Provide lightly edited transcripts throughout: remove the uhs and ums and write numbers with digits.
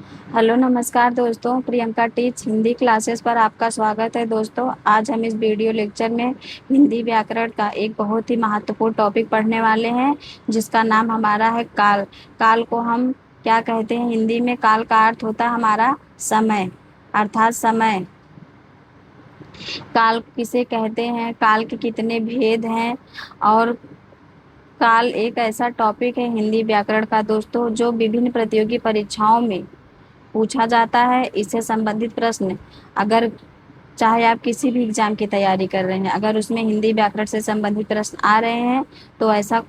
Hello नमस्कार दोस्तों, Priyanka teach Hindi classes पर आपका स्वागत है। दोस्तों, आज हम इस वीडियो लेक्चर में हिंदी व्याकरण का एक बहुत ही महत्वपूर्ण टॉपिक पढ़ने वाले हैं, जिसका नाम हमारा है काल। काल को हम क्या कहते हैं हिंदी में? काल का अर्थ होता है हमारा समय, अर्थात समय। काल किसे कहते हैं, काल के कितने भेद हैं, और काल एक ऐसा टॉपिक है हिंदी व्याकरण का दोस्तों, जो विभिन्न प्रतियोगी परीक्षाओं में पूछा जाता है। इससे संबंधित प्रश्न, अगर चाहे आप किसी भी एग्जाम की तैयारी कर रहे हैं, अगर उसमें हिंदी व्याकरण से संबंधित प्रश्न आ रहे हैं, तो ऐसा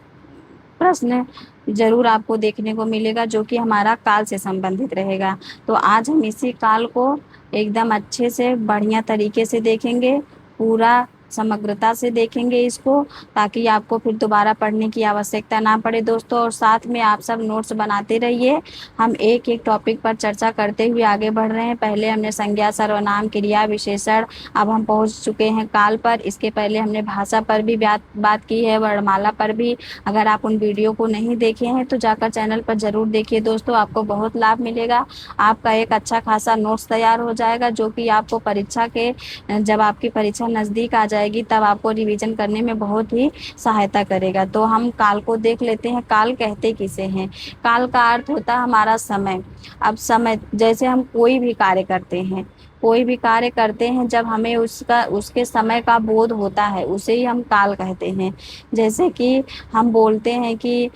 प्रश्न जरूर आपको देखने को मिलेगा जो कि हमारा काल से संबंधित रहेगा। तो आज हम इसी काल को एकदम अच्छे से बढ़िया तरीके से देखेंगे, पूरा समग्रता से देखेंगे इसको, ताकि आपको फिर दोबारा पढ़ने की आवश्यकता ना पड़े दोस्तों। और साथ में आप सब नोट्स बनाते रहिए। हम एक एक टॉपिक पर चर्चा करते हुए आगे बढ़ रहे हैं। पहले हमने संज्ञा, सर्वनाम, क्रिया, विशेषण, अब हम पहुंच चुके हैं काल पर। इसके पहले हमने भाषा पर भी बात की है, वर्णमाला पर भी। अगर आप उन वीडियो को नहीं देखे हैं तो जाकर चैनल पर जरूर देखिए दोस्तों, आपको बहुत लाभ मिलेगा। आपका एक अच्छा खासा नोट्स तैयार हो जाएगा, जो कि आपको परीक्षा के, जब आपकी परीक्षा नज़दीक आ जाएगी तब आपको रिवीजन करने में बहुत ही सहायता करेगा। तो हम काल को देख लेते हैं। काल कहते किसे हैं? काल का अर्थ होता है हमारा समय। अब समय, जैसे हम कोई भी कार्य करते हैं, कोई भी कार्य करते हैं, जब हमें उसका उसके समय का बोध होता है, उसे ही हम काल कहते हैं। जैसे कि हम बोलते हैं कि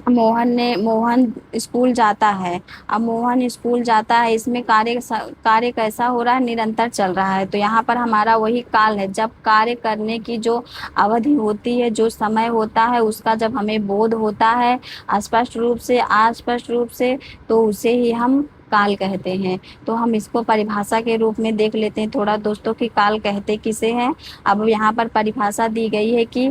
मोहन स्कूल जाता है। अब मोहन स्कूल जाता है, इसमें कार्य कैसा हो रहा है? निरंतर चल रहा है। तो यहाँ पर हमारा वही काल है, जब कार्य करने की जो अवधि होती है, जो समय होता है, उसका जब हमें बोध होता है स्पष्ट रूप से, अस्पष्ट रूप से, तो उसे ही हम काल कहते हैं। तो हम इसको परिभाषा के रूप में देख लेते हैं थोड़ा दोस्तों, कि काल कहते किसे हैं। अब यहाँ पर परिभाषा दी गई है कि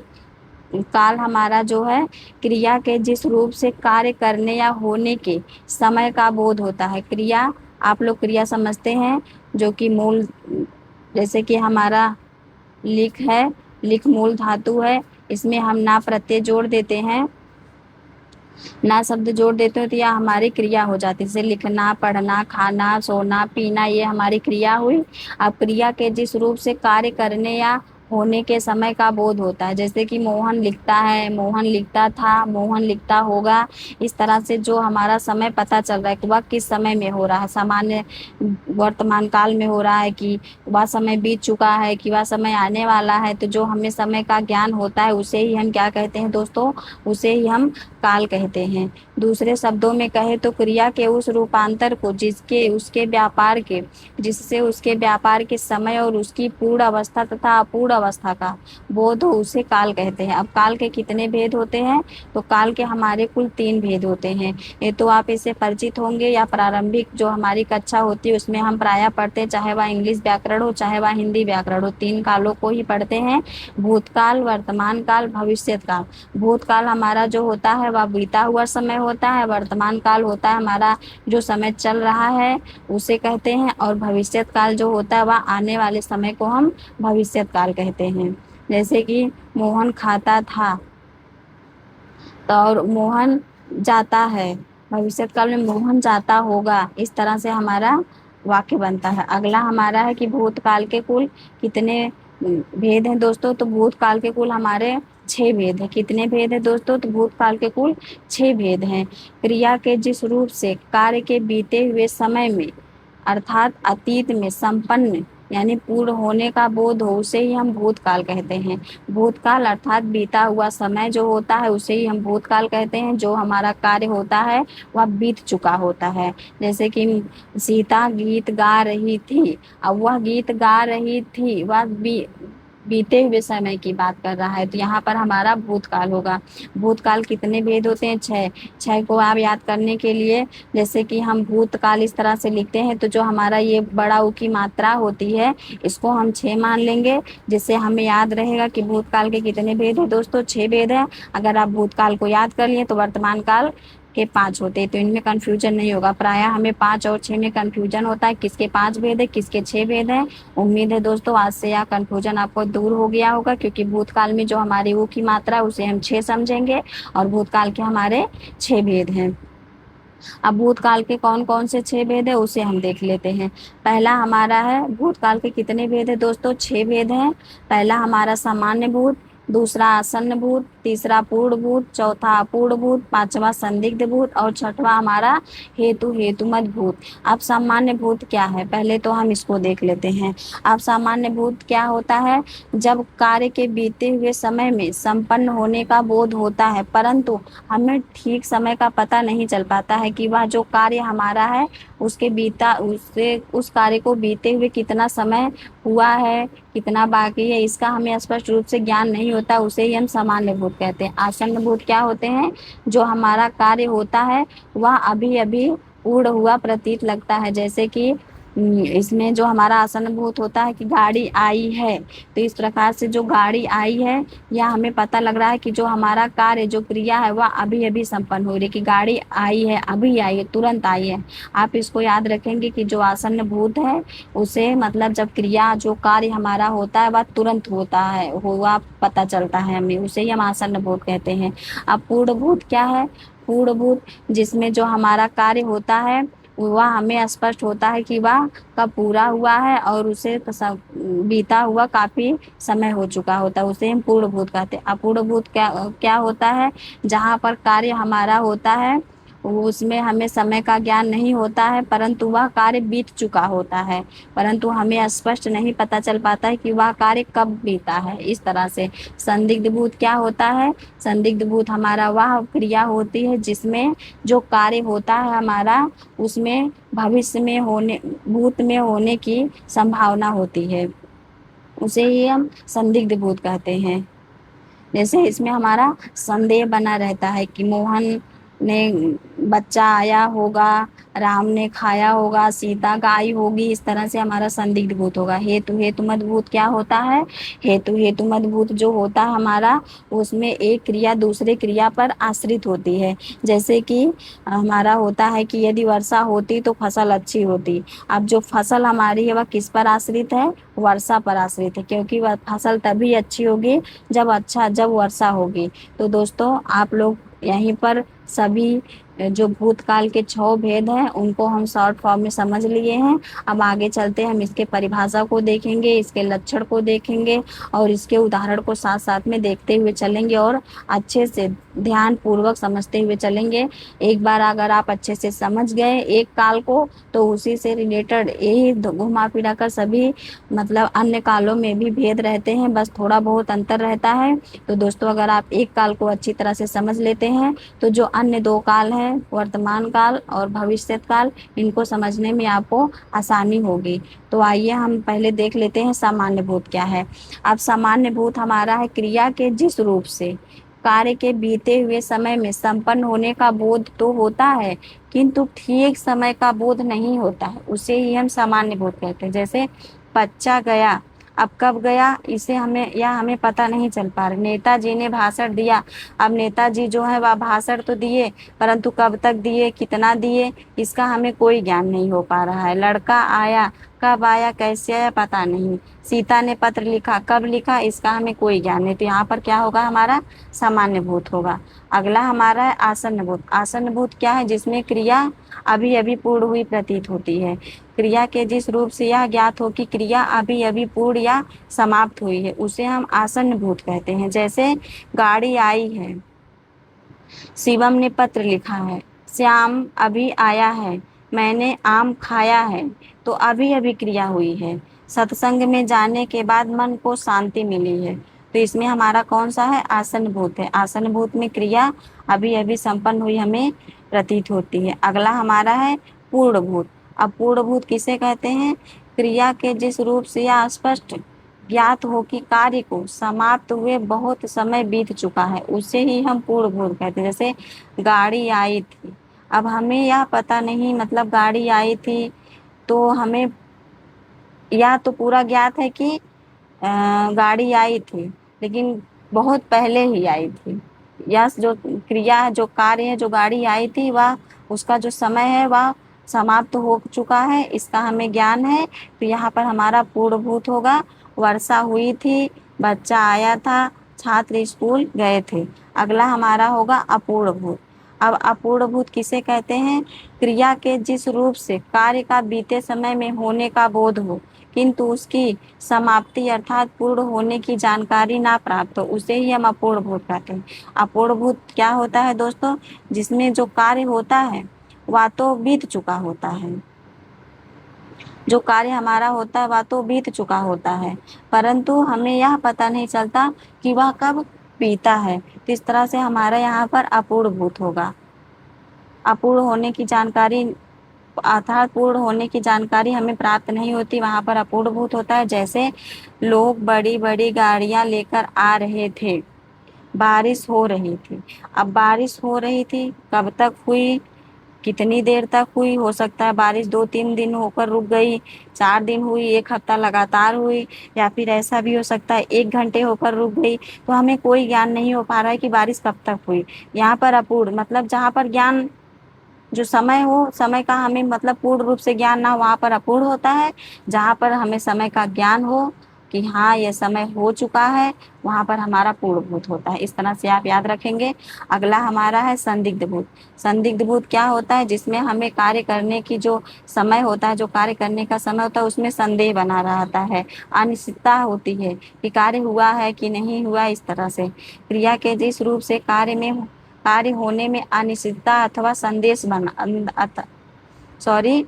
काल हमारा जो है, क्रिया के जिस रूप से कार्य करने या होने के समय का बोध होता है। क्रिया, आप लोग क्रिया समझते हैं, जो कि मूल, जैसे कि हमारा लिख है, लिख मूल धातु है। इसमें हम ना प्रत्यय जोड़ देते हैं, ना शब्द जोड़ देते हो, तो यह हमारी क्रिया हो जाती है। जैसे लिखना, पढ़ना, खाना, सोना, पीना, ये हमारी क्रिया हुई। अब क्रिया के जिस रूप से कार्य करने या होने के समय का बोध होता है, जैसे कि मोहन लिखता है, मोहन लिखता था, मोहन लिखता होगा। इस तरह से जो हमारा समय पता चल रहा है कि वह किस समय में हो रहा है, सामान्य वर्तमान काल में हो रहा है, कि वह समय बीत चुका है, कि वह समय आने वाला है। तो जो हमें समय का ज्ञान होता है, उसे ही हम क्या कहते हैं दोस्तों? उसे ही हम काल कहते हैं। दूसरे शब्दों में कहे तो क्रिया के उस रूपांतर को जिसके उसके व्यापार के जिससे उसके व्यापार के समय और उसकी पूर्ण अवस्था तथा अपूर्ण अवस्था का बोध हो, उसे काल कहते हैं। अब काल के कितने भेद होते हैं? तो काल के हमारे कुल 3 भेद होते हैं। ये तो आप इससे परिचित होंगे, या प्रारंभिक जो हमारी कक्षा होती है उसमें हम प्रायः पढ़ते हैं, चाहे वह इंग्लिश व्याकरण हो, चाहे वह हिंदी व्याकरण हो, 3 कालों को ही पढ़ते हैं। भूतकाल, वर्तमान काल, भविष्य काल। भूतकाल हमारा जो होता है वह बीता हुआ समय होता है। वर्तमान काल होता है हमारा जो समय चल रहा है, उसे कहते हैं। और भविष्य काल जो होता है, वह आने वाले समय को हम भविष्य काल कहते हैं। जैसे कि मोहन खाता था, तो और मोहन जाता है, भविष्य काल में मोहन जाता होगा। इस तरह से हमारा वाक्य बनता है। अगला हमारा है कि भूतकाल के कुल कितने भेद हैं दोस्तों? तो भूतकाल के कुल हमारे 6 भेद हैं। कितने भेद हैं दोस्तों? तो भूतकाल के कुल 6 भेद हैं। क्रिया के जिस रूप से कार्य के बीते हुए समय में, अर्थात अतीत में संपन्न यानी पूर्ण होने का बोध हो, उसे ही हम भूतकाल कहते हैं। भूतकाल अर्थात बीता हुआ समय जो होता है, उसे ही हम भूतकाल कहते हैं। जो हमारा कार्य होता है वह बीत चुका होता है। जैसे कि सीता गीत गा रही थी, अब वह गीत गा रही थी, वह बीते हुए समय की बात कर रहा है, तो यहाँ पर हमारा भूतकाल होगा। भूतकाल कितने भेद होते हैं? 6। 6 को आप याद करने के लिए, जैसे कि हम भूतकाल इस तरह से लिखते हैं, तो जो हमारा ये बड़ा ऊ की मात्रा होती है, इसको हम 6 मान लेंगे, जिससे हमें याद रहेगा कि भूतकाल के कितने भेद है दोस्तों? 6 भेद है। अगर आप भूतकाल को याद कर लिए तो वर्तमान काल के 5 होते हैं, तो इनमें कंफ्यूजन नहीं होगा। प्रायः हमें 5 और 6 में कंफ्यूजन होता है, किसके 5 भेद है, किसके 6 भेद है। उम्मीद है दोस्तों आज से यह कंफ्यूजन आपको दूर हो गया होगा, क्योंकि भूतकाल में जो हमारी ऊ की मात्रा है उसे हम 6 समझेंगे, और भूतकाल के हमारे 6 भेद हैं। अब भूतकाल के कौन कौन से 6 भेद है उसे हम देख लेते हैं। पहला हमारा है, भूतकाल के कितने भेद है दोस्तों? 6 भेद हैं। पहला हमारा सामान्य भूत, दूसरा आसन्न भूत, तीसरा पूर्ण भूत, चौथा अपूर्ण भूत, पांचवा संदिग्ध भूत और छठवा हमारा हेतुमत भूत। अब सामान्य भूत क्या है, पहले तो हम इसको देख लेते हैं। अब सामान्य भूत क्या होता है? जब कार्य के बीते हुए समय में संपन्न होने का बोध होता है, परंतु हमें ठीक समय का पता नहीं चल पाता है कि वह जो कार्य हमारा है उससे उस कार्य को बीते हुए कितना समय हुआ है, कितना बाकी है, इसका हमें स्पष्ट रूप से ज्ञान नहीं होता, उसे ही हम सामान्य भूत कहते हैं। आसन्न भूत क्या होते हैं? जो हमारा कार्य होता है वह अभी अभी पूर्ण हुआ प्रतीत लगता है। जैसे कि इसमें जो हमारा आसन्न भूत होता है कि गाड़ी आई है, तो इस प्रकार से जो गाड़ी आई है या हमें पता लग रहा है कि जो हमारा कार्य, जो क्रिया है वह अभी अभी संपन्न हो रही है, कि गाड़ी आई है, अभी आई है, तुरंत आई है। आप इसको याद रखेंगे कि जो आसन्न भूत है उसे मतलब जब क्रिया, जो कार्य हमारा होता है वह तुरंत होता है, हुआ पता चलता है हमें, उसे ही हम आसन्न भूत कहते हैं। अब पूर्ण भूत क्या है? पूर्ण भूत जिसमें जो हमारा कार्य होता है वह हमें स्पष्ट होता है कि वह कब पूरा हुआ है और उसे बीता हुआ काफी समय हो चुका होता है, उसे हम पूर्ण भूत कहते हैं। अपूर्ण भूत क्या क्या होता है? जहाँ पर कार्य हमारा होता है उसमें हमें समय का ज्ञान नहीं होता है, परंतु वह कार्य बीत चुका होता है, परंतु हमें स्पष्ट नहीं पता चल पाता है कि वह कार्य कब बीता है। इस तरह से संदिग्ध भूत क्या होता है? संदिग्ध भूत हमारा वह क्रिया होती है जिसमें जो कार्य होता है हमारा, उसमें भविष्य में होने, भूत में होने की संभावना होती है, उसे ही हम संदिग्ध भूत कहते हैं। जैसे इसमें हमारा संदेह बना रहता है कि मोहन ने बच्चा आया होगा, राम ने खाया होगा, सीता गाई होगी, इस तरह से हमारा संदिग्ध भूत होगा। हेतुमत भूत क्या होता है? हेतुमत भूत जो होता है हमारा, उसमें एक क्रिया दूसरे क्रिया पर आश्रित होती है। जैसे कि हमारा होता है कि यदि वर्षा होती तो फसल अच्छी होती। अब जो फसल हमारी है वह किस पर आश्रित है? वर्षा पर आश्रित है, क्योंकि वह फसल तभी अच्छी होगी जब वर्षा होगी। तो दोस्तों आप लोग यहीं पर सभी जो भूतकाल के 6 भेद हैं उनको हम शॉर्ट फॉर्म में समझ लिए हैं। अब आगे चलते हम इसके परिभाषा को देखेंगे, इसके लक्षण को देखेंगे और इसके उदाहरण को साथ साथ में देखते हुए चलेंगे और अच्छे से ध्यान पूर्वक समझते हुए चलेंगे। एक बार अगर आप अच्छे से समझ गए एक काल को, तो उसी से रिलेटेड यही घुमा फिरा कर सभी मतलब अन्य कालों में भी भेद रहते हैं, बस थोड़ा बहुत अंतर रहता है। तो दोस्तों अगर आप एक काल को अच्छी तरह से समझ लेते हैं तो जो अन्य 2 काल हैं, वर्तमान काल और भविष्य काल, इनको समझने में आपको आसानी होगी। तो आइए हम पहले देख लेते हैं सामान्य भूत क्या है। अब सामान्य भूत हमारा है क्रिया के जिस रूप से कार्य के बीते हुए समय में संपन्न होने का बोध तो होता है, किंतु ठीक समय का बोध नहीं होता है, उसे ही हम सामान्य भूत कहते हैं। जैसे बच्चा गया, अब कब गया इसे हमें पता नहीं चल पा रहा। नेताजी ने भाषण दिया, अब नेताजी जो है वह भाषण तो दिए, परंतु कब तक दिए, कितना दिए, इसका हमें कोई ज्ञान नहीं हो पा रहा है। लड़का आया, कब आया, कैसे आया, पता नहीं। सीता ने पत्र लिखा, कब लिखा, इसका हमें कोई ज्ञान नहीं। तो यहाँ पर क्या होगा? हमारा सामान्य भूत होगा। अगला हमारा है आसन्न भूत। आसन्न भूत क्या है? जिसमें क्रिया अभी अभी पूर्ण हुई प्रतीत होती है। क्रिया के जिस रूप से यह ज्ञात हो कि क्रिया अभी अभी पूर्ण या समाप्त हुई है, उसे हम आसन्न भूत कहते हैं। जैसे गाड़ी आई है, शिवम ने पत्र लिखा है, श्याम अभी आया है, मैंने आम खाया है, तो अभी अभी क्रिया हुई है। सत्संग में जाने के बाद मन को शांति मिली है, तो इसमें हमारा कौन सा है? आसन्न भूत है। आसन्न भूत में क्रिया अभी अभी संपन्न हुई हमें प्रतीत होती है। अगला हमारा है पूर्ण भूत। अब पूर्ण भूत किसे कहते हैं? क्रिया के जिस रूप से यह स्पष्ट ज्ञात हो कि कार्य को समाप्त हुए बहुत समय बीत चुका है, उसे ही हम पूर्ण भूत कहते हैं। जैसे गाड़ी आई थी, अब हमें यह पता नहीं, मतलब गाड़ी आई थी तो हमें या तो पूरा ज्ञात है कि गाड़ी आई थी, लेकिन बहुत पहले ही आई थी। या जो क्रिया है, जो कार्य है, जो गाड़ी आई थी, वह उसका जो समय है वह समाप्त हो चुका है, इसका हमें ज्ञान है। तो यहाँ पर हमारा पूर्ण भूत होगा। वर्षा हुई थी, बच्चा आया था, छात्र स्कूल गए थे। अगला हमारा होगा अपूर्ण भूत। अब अपूर्णभूत किसे कहते हैं? क्रिया के जिस रूप से कार्य का बीते समय में होने का बोध हो किंतु उसकी समाप्ति अर्थात पूर्ण होने की जानकारी ना प्राप्त हो, उसे ही हम अपूर्णभूत कहते हैं। अपूर्णभूत क्या होता है दोस्तों? जिसमें जो कार्य होता है वह तो बीत चुका होता है, जो कार्य हमारा होता है वह तो बीत चुका होता है, परंतु हमें यह पता नहीं चलता कि वह कब बीता है। तो इस तरह से हमारा यहाँ पर अपूर्णभूत होगा। अपूर्ण होने की जानकारी अर्थात पूर्ण होने की जानकारी हमें प्राप्त नहीं होती, वहां पर अपूर्णभूत होता है। जैसे लोग बड़ी बड़ी गाड़ियां लेकर आ रहे थे, बारिश हो रही थी। अब बारिश हो रही थी, कब तक हुई, कितनी देर तक हुई, हो सकता है बारिश 2-3 दिन होकर रुक गई, 4 दिन हुई, 1 हफ्ता लगातार हुई, या फिर ऐसा भी हो सकता है 1 घंटे होकर रुक गई। तो हमें कोई ज्ञान नहीं हो पा रहा है कि बारिश कब तक हुई। यहाँ पर अपूर्ण मतलब जहाँ पर ज्ञान जो समय हो, समय का हमें मतलब पूर्ण रूप से ज्ञान ना हो, वहाँ पर अपूर्ण होता है। जहाँ पर हमें समय का ज्ञान हो कि हाँ ये समय हो चुका है, वहाँ पर हमारा पूर्णभूत होता है। इस तरह से आप याद रखेंगे। अगला हमारा है संदिग्ध भूत। संदिग्ध भूत क्या होता है? जिसमें हमें कार्य करने की जो समय होता है, जो कार्य करने का समय होता है उसमें संदेह बना रहता है, अनिश्चितता होती है कि कार्य हुआ है कि नहीं हुआ। इस तरह से क्रिया के जिस रूप से कार्य होने में अनिश्चितता अथवा संदेश बना सॉरी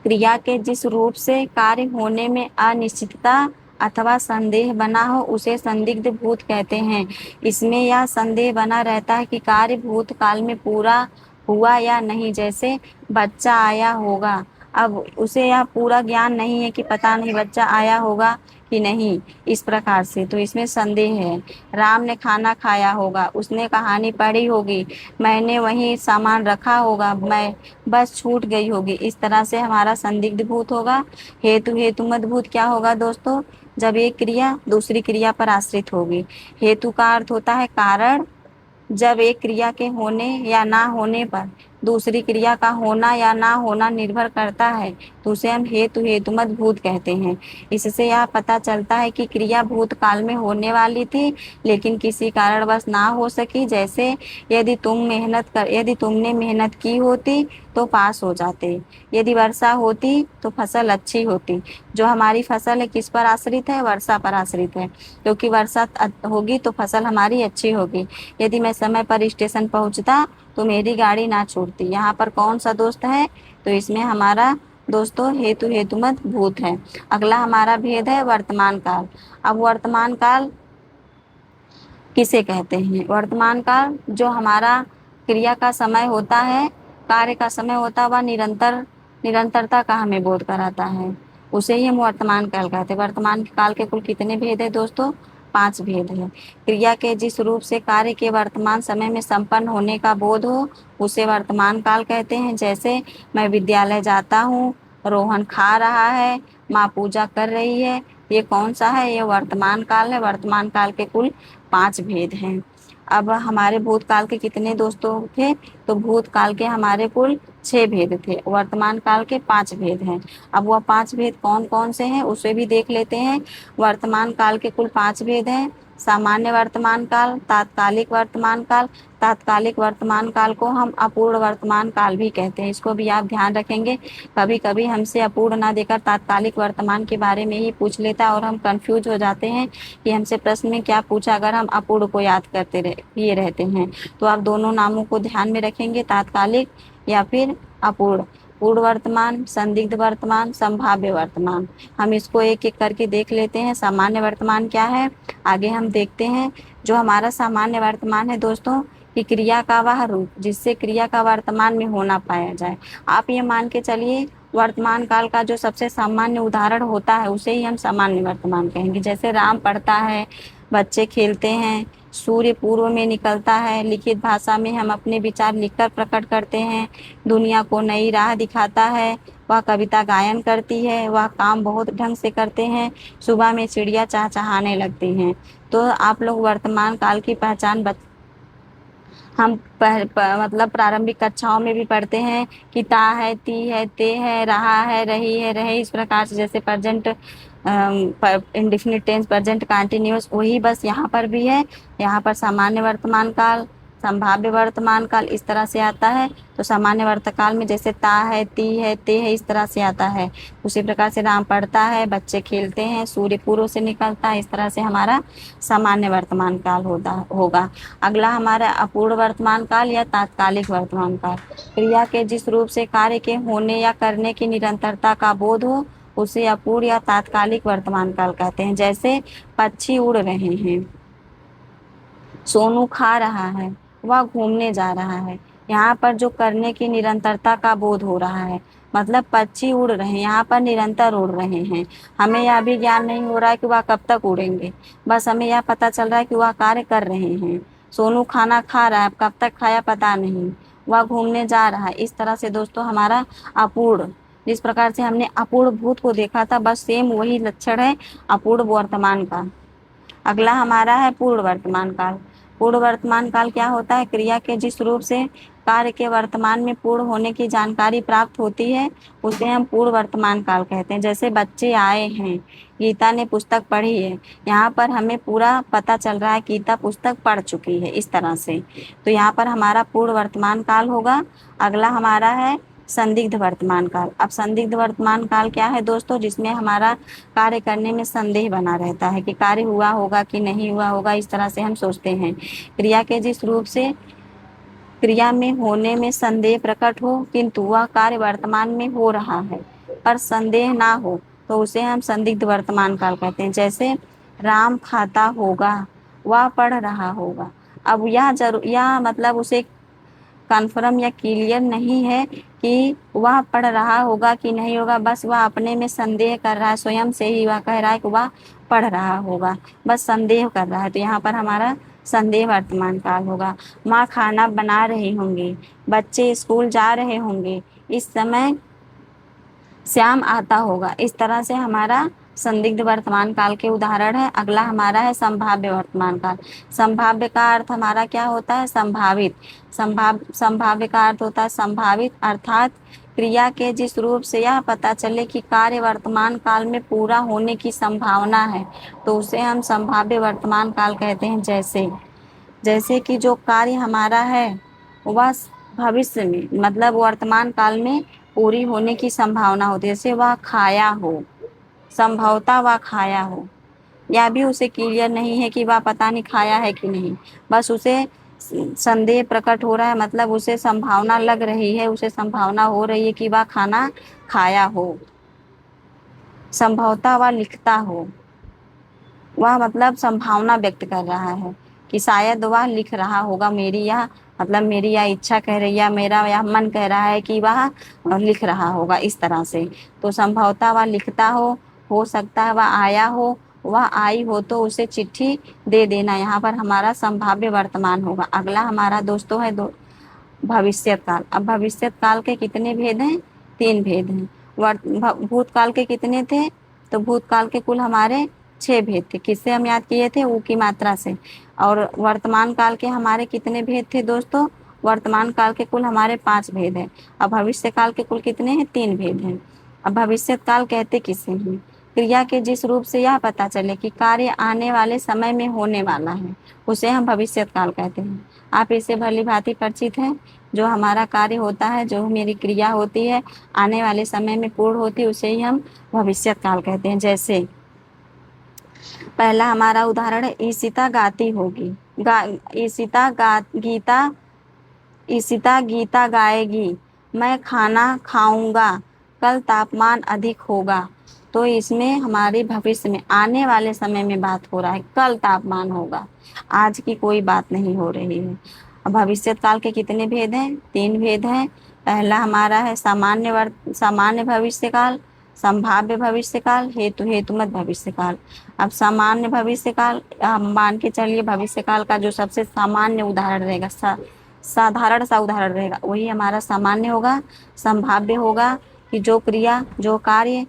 क्रिया के जिस रूप से कार्य होने में अनिश्चितता अथवा संदेह बना हो उसे संदिग्ध भूत कहते हैं। इसमें यह संदेह बना रहता है कि कार्य भूतकाल में पूरा हुआ या नहीं। जैसे बच्चा आया होगा, अब उसे यह पूरा ज्ञान नहीं है कि पता नहीं बच्चा आया होगा कि नहीं, इस प्रकार से तो इसमें संदेह है। राम ने खाना खाया होगा, उसने कहानी पढ़ी होगी, मैंने वहीं सामान रखा होगा, मैं बस छूट गई होगी। इस तरह से हमारा संदिग्ध भूत होगा। हेतु मत भूत क्या होगा दोस्तों? जब एक क्रिया दूसरी क्रिया पर आश्रित होगी। हेतु का अर्थ होता है कारण। जब एक क्रिया के होने या ना होने पर दूसरी क्रिया का होना या ना होना निर्भर करता है तो उसे हम हेतुमत भूत कहते हैं। इससे यह पता चलता है कि क्रिया भूतकाल में होने वाली थी लेकिन किसी कारणवश ना हो सकी। जैसे यदि तुमने मेहनत की होती तो पास हो जाते, यदि वर्षा होती तो फसल अच्छी होती। जो हमारी फसल है किस पर आश्रित है? वर्षा पर आश्रित है, क्योंकि वर्षा होगी तो फसल हमारी अच्छी होगी। यदि मैं समय पर स्टेशन पहुंचता तो मेरी गाड़ी ना छूटती। यहाँ पर कौन सा दोस्त है? तो इसमें हमारा दोस्तों हेतुमत भूत है। अगला हमारा भेद है वर्तमान काल। अब वर्तमान काल किसे कहते हैं? वर्तमान काल जो हमारा क्रिया का समय होता है, कार्य का समय होता है, वह निरंतरता का हमें बोध कराता है, उसे ही हम वर्तमान काल कहते हैं। वर्तमान काल के कुल कितने भेद है दोस्तों? 5 भेद है। क्रिया के जिस रूप से कार्य के वर्तमान समय में संपन्न होने का बोध हो उसे वर्तमान काल कहते हैं। जैसे मैं विद्यालय जाता हूँ, रोहन खा रहा है, माँ पूजा कर रही है, ये कौन सा है? ये वर्तमान काल है। वर्तमान काल के कुल 5 भेद हैं। अब हमारे भूतकाल के कितने दोस्तों थे? तो भूतकाल के हमारे कुल 6 भेद थे, वर्तमान काल के 5 भेद हैं। अब वह 5 भेद कौन कौन से हैं उसे भी देख लेते हैं। वर्तमान काल के कुल 5 भेद हैं। सामान्य वर्तमान काल, तात्कालिक वर्तमान काल। तात्कालिक वर्तमान काल को हम अपूर्ण वर्तमान काल भी कहते हैं, इसको भी आप ध्यान रखेंगे। कभी कभी हमसे अपूर्ण ना देकर तात्कालिक वर्तमान के बारे में ही पूछ लेता है और हम कंफ्यूज हो जाते हैं कि हमसे प्रश्न में क्या पूछा, अगर हम अपूर्ण को याद करते किए रहते हैं। तो आप दोनों नामों को ध्यान में रखेंगे, तात्कालिक या फिर अपूर्ण। पूर्ण वर्तमान, संदिग्ध वर्तमान, संभाव्य वर्तमान। हम इसको एक एक करके देख लेते हैं। सामान्य वर्तमान क्या है आगे हम देखते हैं। जो हमारा सामान्य वर्तमान है दोस्तों कि क्रिया का वह रूप जिससे क्रिया का वर्तमान में होना पाया जाए। आप ये मान के चलिए वर्तमान काल का जो सबसे सामान्य उदाहरण होता है उसे ही हम सामान्य वर्तमान कहेंगे। जैसे राम पढ़ता है, बच्चे खेलते हैं, सूर्य पूर्व में निकलता है, लिखित भाषा में हम अपने विचार लिखकर प्रकट करते हैं, दुनिया को नई राह दिखाता है, वह कविता गायन करती है, वह काम बहुत ढंग से करते हैं, सुबह में चिड़िया चहचहाने लगती हैं। तो आप लोग वर्तमान काल की पहचान हम मतलब प्रारंभिक कक्षाओं में भी पढ़ते हैं कि ता है, ती है, ते है, रहा है, रही है, रहे। इस प्रकार से जैसे present indefinite tense, present continuous, वही बस यहाँ पर भी है। यहाँ पर सामान्य वर्तमान काल, संभाव्य वर्तमान काल इस तरह से आता है। तो सामान्य वर्तकाल में जैसे ता है, ती है, ते है, इस तरह से आता है। उसी प्रकार से राम पढ़ता है, बच्चे खेलते हैं, सूर्य पूर्व से निकलता है, इस तरह से हमारा सामान्य वर्तमान काल होगा। अगला हमारा अपूर्ण वर्तमान काल या तात्कालिक वर्तमान काल। क्रिया के जिस रूप से कार्य के होने या करने की निरंतरता का बोध हो उसे अपूर्ण या तात्कालिक वर्तमान काल कहते हैं। जैसे पक्षी उड़ रहे हैं, सोनू खा रहा है, वह घूमने जा रहा है। यहाँ पर जो करने की निरंतरता का बोध हो रहा है, मतलब पक्षी उड़ रहे हैं, यहाँ पर निरंतर उड़ रहे हैं। हमें यह भी ज्ञान नहीं हो रहा है कि वह कब तक उड़ेंगे, बस हमें यह पता चल रहा है कि वह कार्य कर रहे हैं। सोनू खाना खा रहा है, कब तक खाया पता नहीं, वह घूमने जा रहा है। इस तरह से दोस्तों हमारा अपूर्ण, जिस प्रकार से हमने अपूर्ण भूत को देखा था, बस सेम वही लक्षण है अपूर्ण वर्तमान का। अगला हमारा है पूर्ण वर्तमान काल। पूर्ण वर्तमान काल क्या होता है? क्रिया के जिस रूप से कार्य के वर्तमान में पूर्ण होने की जानकारी प्राप्त होती है उसे हम पूर्ण वर्तमान काल कहते हैं। जैसे बच्चे आए हैं, गीता ने पुस्तक पढ़ी है, यहाँ पर हमें पूरा पता चल रहा है गीता पुस्तक पढ़ चुकी है, इस तरह से। तो यहाँ पर हमारा पूर्ण वर्तमान काल होगा। अगला हमारा है संदिग्ध वर्तमान काल। अब संदिग्ध वर्तमान काल क्या है दोस्तों? जिसमें हमारा कार्य करने में संदेह बना रहता है कि कार्य हुआ होगा कि नहीं हुआ होगा, इस तरह से हम सोचते हैं। क्रिया के जिस रूप से क्रिया में होने में संदेह प्रकट हो किंतु वह कार्य वर्तमान में हो रहा है पर संदेह ना हो तो उसे हम संदिग्ध वर्तमान काल कहते हैं। जैसे राम खाता होगा, वह पढ़ रहा होगा। अब यह मतलब उसे कन्फर्म या क्लियर नहीं है कि वह पढ़ रहा होगा कि नहीं होगा, बस वह अपने में संदेह कर रहा है, स्वयं से ही वह कह रहा है कि वह पढ़ रहा होगा, बस संदेह कर रहा है। तो यहाँ पर हमारा संदेह वर्तमान काल होगा। माँ खाना बना रही होंगी, बच्चे स्कूल जा रहे होंगे, इस समय श्याम आता होगा। इस तरह से हमारा संदिग्ध वर्तमान काल के उदाहरण है। अगला हमारा है संभाव्य वर्तमान काल। संभाव्य का अर्थ हमारा क्या होता है? संभावित। संभाव्य का अर्थ होता है संभावित, अर्थात क्रिया के जिस रूप से यह पता चले कि कार्य वर्तमान काल में पूरा होने की संभावना है तो उसे हम संभाव्य वर्तमान काल कहते हैं। जैसे कि जो कार्य हमारा है वह भविष्य में, मतलब वर्तमान काल में पूरी होने की संभावना होती है। जैसे वह खाया हो, संभवतः वह खाया हो, या भी उसे क्लियर नहीं है कि वह पता नहीं खाया है कि नहीं, बस उसे संदेह प्रकट हो रहा है, मतलब उसे संभावना लग रही है, उसे संभावना हो रही है कि वह खाना खाया हो। संभवतः वह लिखता हो, वह मतलब संभावना व्यक्त कर रहा है कि शायद वह लिख रहा होगा। मेरी यह इच्छा कह रही है, मेरा यह मन कह रहा है कि वह लिख रहा होगा, इस तरह से। तो संभवतः वह लिखता हो सकता है वह आया हो, वह आई हो तो उसे चिट्ठी दे देना, यहाँ पर हमारा संभाव्य वर्तमान होगा। अगला हमारा दोस्तों है भविष्यत काल। अब भविष्यत काल के कितने भेद हैं? 3 भेद हैं। भूतकाल के कितने थे? तो भूतकाल के कुल हमारे 6 भेद थे। किससे हम याद किए थे? ऊ की मात्रा से। और वर्तमान काल के हमारे कितने भेद थे दोस्तों? वर्तमान काल के कुल हमारे 5 भेद हैं। अब भविष्य काल के कुल कितने हैं? 3 भेद हैं। अब भविष्यत काल कहते किसे हैं? क्रिया के जिस रूप से यह पता चले कि कार्य आने वाले समय में होने वाला है उसे हम भविष्यत काल कहते हैं। आप इससे भली भांति परिचित हैं। जो हमारा कार्य होता है, जो मेरी क्रिया होती है, आने वाले समय में पूर्ण होती है, उसे ही हम भविष्यत काल कहते हैं। जैसे पहला हमारा उदाहरण है ईशिता गाती होगी, ईशिता गीता गाएगी, मैं खाना खाऊंगा, कल तापमान अधिक होगा। तो इसमें हमारे भविष्य में आने वाले समय में बात हो रहा है, कल तापमान होगा, आज की कोई बात नहीं हो रही है। अब भविष्यत काल के कितने भेद हैं? 3 भेद हैं। पहला हमारा है सामान्य भविष्य काल, संभाव्य भविष्य काल, हेतुमत भविष्य काल। अब सामान्य भविष्य काल, हम मान के चलिए भविष्य काल का जो सबसे सामान्य उदाहरण रहेगा, साधारण सा उदाहरण रहेगा, वही हमारा सामान्य होगा। संभाव्य होगा कि जो क्रिया, जो कार्य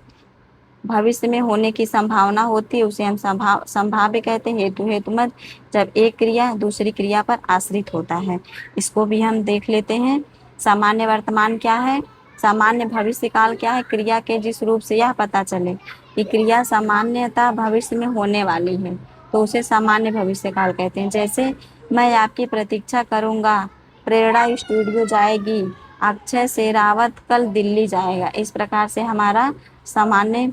भविष्य में होने की संभावना होती है उसे हम संभाव्य कहते हैं। हेतुमत जब एक क्रिया दूसरी क्रिया पर आश्रित होता है। इसको भी हम देख लेते हैं। सामान्य वर्तमान क्या है? सामान्य भविष्य काल क्या है? क्रिया के जिस रूप से यह पता चले कि क्रिया सामान्यतः भविष्य में होने वाली है तो उसे सामान्य भविष्य काल कहते हैं। जैसे मैं आपकी प्रतीक्षा करूंगा। प्रेरणा स्टूडियो जाएगी। अक्षय शेरावत कल दिल्ली जाएगा। इस प्रकार से हमारा सामान्य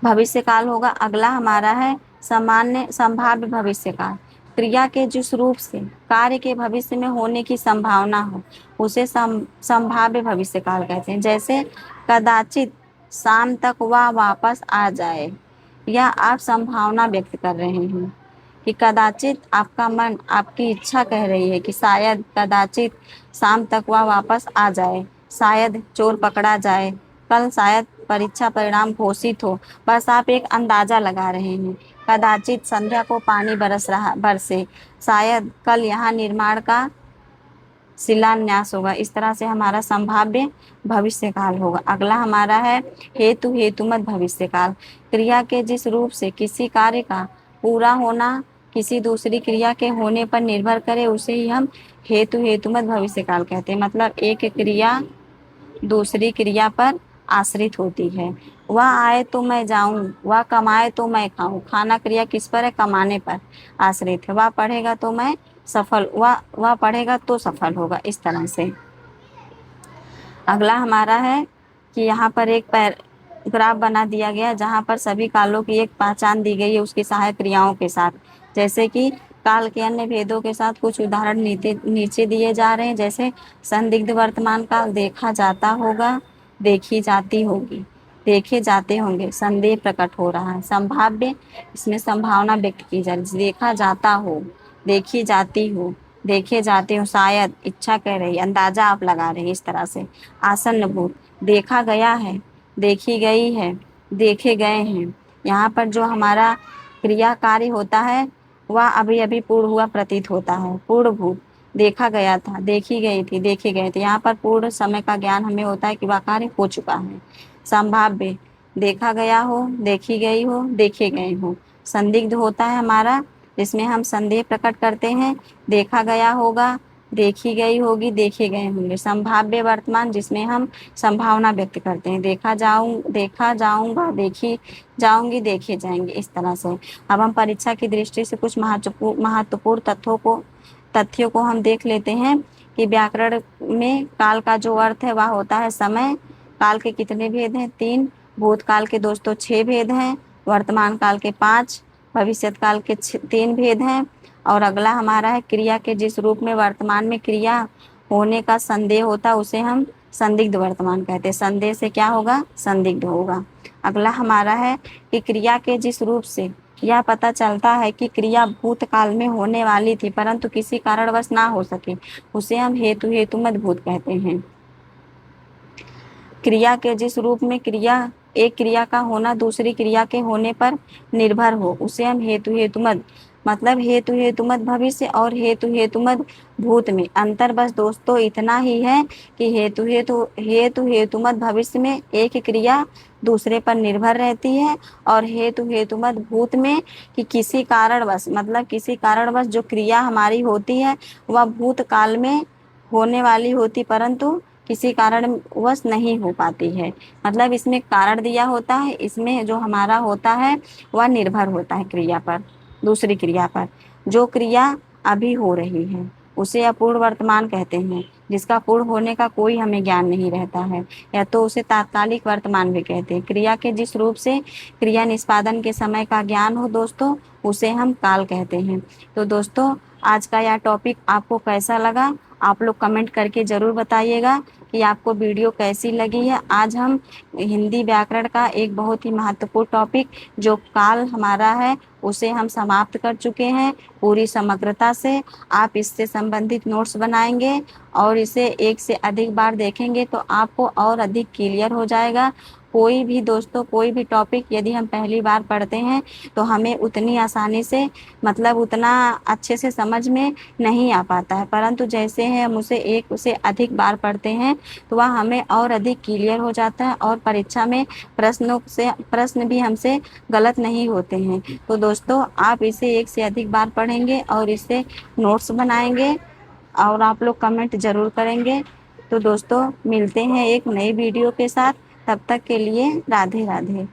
भविष्य काल होगा। अगला हमारा है सामान्य संभाव्य भविष्य काल। क्रिया के जिस रूप से कार्य के भविष्य में होने की संभावना हो उसे संभाव्य भविष्य काल कहते हैं। जैसे कदाचित शाम तक वह वापस आ जाए। या आप संभावना व्यक्त कर रहे हैं कि कदाचित आपका मन, आपकी इच्छा कह रही है कि शायद कदाचित शाम तक वह वापस आ जाए, शायद चोर पकड़ा जाए, कल शायद परीक्षा परिणाम घोषित हो। बस आप एक अंदाजा लगा रहे हैं। कदाचित संध्या को पानी बरसे, शायद कल यहाँ निर्माण का शिलान्यास होगा। इस तरह से हमारा संभाव्य भविष्य काल होगा। अगला हमारा है हेतु हेतुमत भविष्य काल। क्रिया के जिस रूप से किसी कार्य का पूरा होना किसी दूसरी क्रिया के होने पर निर्भर करे उसे ही हम हेतु हेतुमत भविष्य काल कहते हैं। मतलब एक क्रिया दूसरी क्रिया पर आश्रित होती है। वह आए तो मैं जाऊं, वह कमाए तो मैं खाऊं। खाना क्रिया किस पर है? कमाने पर आश्रित है। वह पढ़ेगा तो मैं सफल, वह पढ़ेगा तो सफल होगा। इस तरह से अगला हमारा है कि यहाँ पर एक पैराग्राफ बना दिया गया जहाँ पर सभी कालों की एक पहचान दी गई है उसकी सहायक क्रियाओं के साथ। जैसे कि काल के अन्य भेदों के साथ कुछ उदाहरण नीचे दिए जा रहे हैं। जैसे संदिग्ध वर्तमान काल, देखा जाता होगा, देखी जाती होगी, देखे जाते होंगे, संदेह प्रकट हो रहा है। संभाव्य, इसमें संभावना व्यक्त की जा रही है। देखा जाता हो, देखी जाती हो, देखे जाते हो, शायद इच्छा कह रही, अंदाजा आप लगा रहे हैं। इस तरह से आसन्न भूत, देखा गया है, देखी गई है, देखे गए हैं। यहाँ पर जो हमारा क्रिया कार्य होता है वह अभी अभी पूर्ण हुआ प्रतीत होता है। पूर्ण भूत, देखा गया था, देखी गई थी, देखे गए थे। यहाँ पर पूर्ण समय का ज्ञान हमें होता है कि वह कार्य हो चुका है। संभाव्य, देखा गया हो, देखी गई हो, देखे गए हो। संदिग्ध होता है हमारा जिसमें हम संदेह प्रकट करते हैं। देखा गया होगा, देखी गई होगी, देखे गए होंगे। संभाव्य वर्तमान जिसमें हम संभावना व्यक्त करते हैं। देखा जाऊंगा, देखी जाऊंगी, देखे जाएंगे। इस तरह से अब हम परीक्षा की दृष्टि से कुछ महत्वपूर्ण तथ्यों को हम देख लेते हैं कि व्याकरण में काल का जो अर्थ है वह होता है समय। काल के कितने भेद हैं? 3। भूतकाल के दोस्तों 6 भेद हैं। वर्तमान काल के 5, भविष्यत काल के 3 भेद हैं। और अगला हमारा है क्रिया के जिस रूप में वर्तमान में क्रिया होने का संदेह होता है उसे हम संदिग्ध वर्तमान कहते हैं। संदेह से क्या होगा? संदिग्ध होगा। अगला हमारा है कि क्रिया के जिस रूप से यह पता चलता है कि क्रिया भूतकाल में होने वाली थी परंतु किसी कारणवश ना हो सके उसे हम हेतु हेतुमत भूत कहते हैं। क्रिया के जिस रूप में एक क्रिया का होना दूसरी क्रिया के होने पर निर्भर हो उसे हम हेतु हेतुमत, मतलब हेतु हेतुमत भविष्य और हेतु हेतुमत भूत में अंतर बस दोस्तों इतना ही है कि हेतु हेतुमत भविष्य में एक क्रिया दूसरे पर निर्भर रहती है और हेतु हेतुमत भूत में कि किसी कारणवश, मतलब किसी कारणवश जो क्रिया हमारी होती है वह भूतकाल में होने वाली होती परंतु किसी कारणवश नहीं हो पाती है। मतलब इसमें कारण दिया होता है, इसमें जो हमारा होता है वह निर्भर होता है क्रिया पर, दूसरी क्रिया पर। जो क्रिया अभी हो रही है उसे अपूर्ण वर्तमान कहते हैं, जिसका पूर्ण होने का कोई हमें ज्ञान नहीं रहता है, या तो उसे तात्कालिक वर्तमान भी कहते हैं। क्रिया के जिस रूप से क्रिया निष्पादन के समय का ज्ञान हो दोस्तों उसे हम काल कहते हैं। तो दोस्तों आज का यह टॉपिक आपको कैसा लगा? आप लोग कमेंट करके ज़रूर बताइएगा कि आपको वीडियो कैसी लगी है। आज हम हिंदी व्याकरण का एक बहुत ही महत्वपूर्ण टॉपिक जो काल हमारा है उसे हम समाप्त कर चुके हैं पूरी समग्रता से। आप इससे संबंधित नोट्स बनाएंगे और इसे एक से अधिक बार देखेंगे तो आपको और अधिक क्लियर हो जाएगा। कोई भी दोस्तों कोई भी टॉपिक यदि हम पहली बार पढ़ते हैं तो हमें उतनी आसानी से, मतलब उतना अच्छे से समझ में नहीं आ पाता है, परंतु जैसे हैं हम उसे एक से अधिक बार पढ़ते हैं तो वह हमें और अधिक क्लियर हो जाता है और परीक्षा में प्रश्न भी हमसे गलत नहीं होते हैं। तो दोस्तों आप इसे एक से अधिक बार पढ़ेंगे और इससे नोट्स बनाएंगे और आप लोग कमेंट ज़रूर करेंगे। तो दोस्तों मिलते हैं एक नई वीडियो के साथ, तब तक के लिए राधे राधे।